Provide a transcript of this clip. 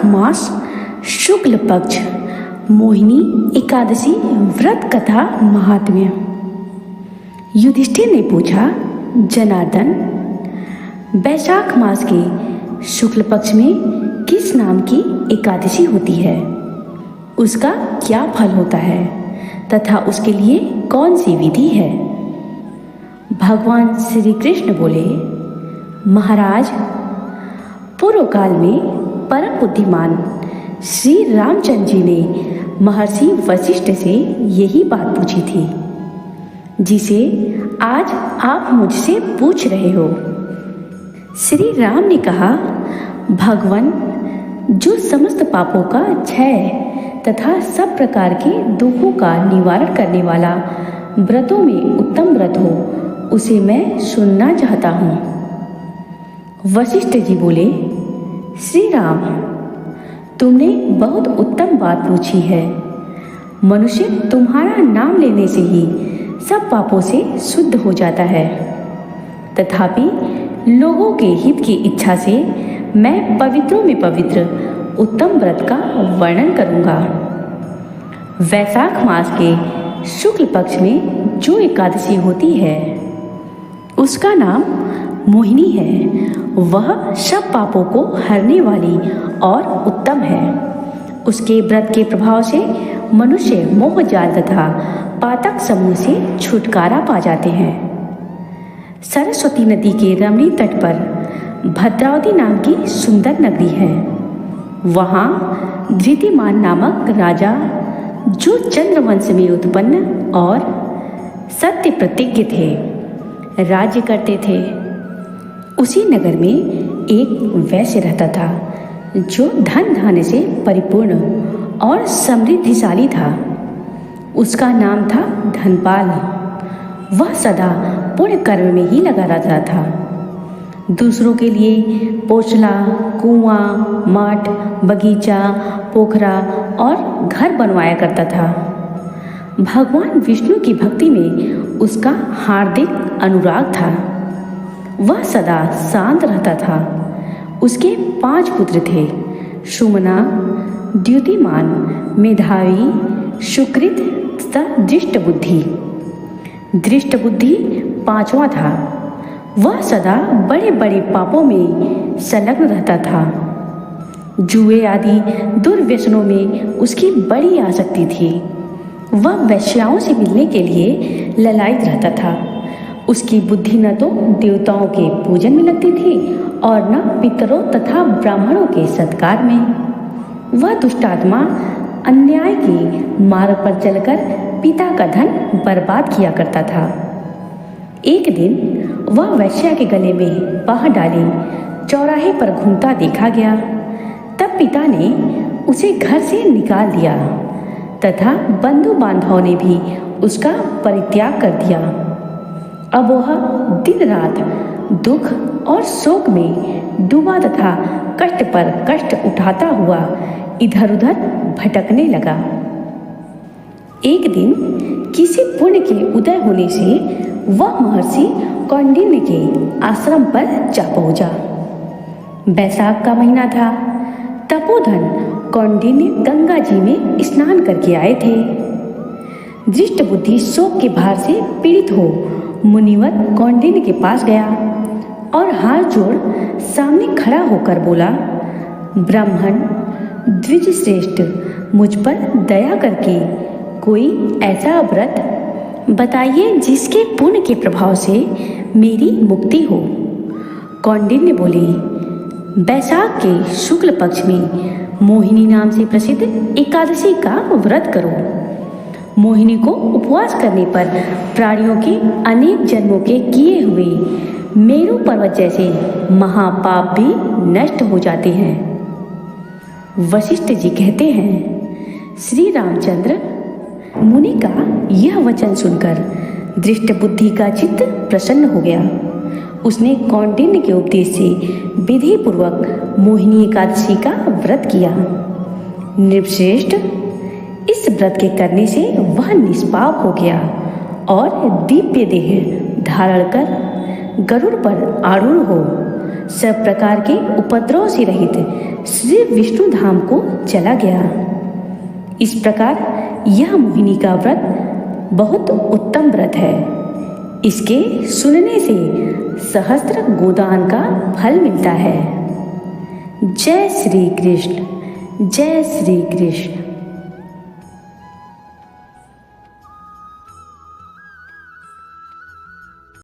मास शुक्ल पक्ष मोहिनी एकादशी व्रत कथा महात्म्य। युधिष्ठिर ने पूछा, जनार्दन, वैशाख मास के शुक्ल पक्ष में किस नाम की एकादशी होती है? उसका क्या फल होता है तथा उसके लिए कौन सी विधि है? भगवान श्री कृष्ण बोले, महाराज, पूर्व काल में परम बुद्धिमान श्री रामचंद्र जी ने महर्षि वशिष्ठ से यही बात पूछी थी, जिसे आज आप मुझसे पूछ रहे हो। श्री राम ने कहा, भगवान, जो समस्त पापों का क्षय तथा सब प्रकार के दुखों का निवारण करने वाला व्रतों में उत्तम व्रत हो, उसे मैं सुनना चाहता हूँ। वशिष्ठ जी बोले, श्री राम, तुमने बहुत उत्तम बात पूछी है। मनुष्य तुम्हारा नाम लेने से ही सब पापों से शुद्ध हो जाता है। तथापि लोगों के हित की इच्छा से मैं पवित्रों में पवित्र उत्तम व्रत का वर्णन करूंगा। वैशाख मास के शुक्ल पक्ष में जो एकादशी होती है उसका नाम मोहिनी है। वह सब पापों को हरने वाली और उत्तम है। उसके व्रत के प्रभाव से मनुष्य मोह जाल तथा पातक समूह से छुटकारा पा जाते हैं। सरस्वती नदी के रमणीय तट पर भद्रावती नाम की सुंदर नगरी है। वहाँ धृतिमान नामक राजा, जो चंद्रवंश में उत्पन्न और सत्य प्रतिज्ञ थे, राज्य करते थे। उसी नगर में एक वैश्य रहता था, जो धन धान्य से परिपूर्ण और समृद्धिशाली था। उसका नाम था धनपाल। वह सदा पुण्य कर्म में ही लगा रहता था। दूसरों के लिए पोछला, कुआं, मठ, बगीचा, पोखरा और घर बनवाया करता था। भगवान विष्णु की भक्ति में उसका हार्दिक अनुराग था। वह सदा शांत रहता था। उसके 5 पुत्र थे, सुमना, द्युतिमान, मेधावी, सुकृत तथा दृष्टबुद्धि। दृष्टबुद्धि 5वां था। वह सदा बड़े बड़े पापों में संलग्न रहता था। जुए आदि दुर्व्यसनों में उसकी बड़ी आसक्ति थी। वह वैश्याओं से मिलने के लिए ललायत रहता था। उसकी बुद्धि न तो देवताओं के पूजन में लगती थी और न पितरों तथा ब्राह्मणों के सत्कार में। वह दुष्टात्मा अन्याय के मार्ग पर चलकर पिता का धन बर्बाद किया करता था। एक दिन वह वैश्या के गले में बाह डाली चौराहे पर घूमता देखा गया। तब पिता ने उसे घर से निकाल दिया तथा बंधु बांधवों ने भी उसका परित्याग कर दिया। अब वह दिन रात दुख और शोक में डूबा तथा कष्ट पर कष्ट उठाता हुआ इधर उधर भटकने लगा। एक दिन किसी पुण्य के उदय होने से वह महर्षि कौंडिन्य के आश्रम पर जा पहुंचा। वैशाख का महीना था। तपोधन कौंडिन्य गंगा जी में स्नान करके आए थे। दृष्टबुद्धि शोक के भार से पीड़ित हो मुनिवर कौंडिन्य के पास गया और हाथ जोड़ सामने खड़ा होकर बोला, ब्राह्मण द्विज श्रेष्ठ, मुझ पर दया करके कोई ऐसा व्रत बताइए जिसके पुण्य के प्रभाव से मेरी मुक्ति हो। कौंडिन्य बोली, वैशाख के शुक्ल पक्ष में मोहिनी नाम से प्रसिद्ध एकादशी का व्रत करो। मोहिनी को उपवास करने पर प्राणियों के अनेक जन्मों के किए हुए मेरु पर्वत जैसे महापाप भी नष्ट हो जाते हैं। वशिष्ठ जी कहते हैं, श्री रामचंद्र मुनि का यह वचन सुनकर दृष्टबुद्धि का चित्त प्रसन्न हो गया। उसने कौंडिन्य के उपदेश से विधि पूर्वक मोहिनी एकादशी का व्रत किया। नृपश्रेष्ठ, इस व्रत के करने से वह निष्पाप हो गया और दिव्य देह धारण कर गरुड़ पर आरूढ़ हो सब प्रकार के उपद्रव से रहित श्री विष्णु धाम को चला गया। इस प्रकार यह मोहिनी का व्रत बहुत उत्तम व्रत है। इसके सुनने से सहस्त्र गोदान का फल मिलता है। जय श्री कृष्ण, जय श्री कृष्ण।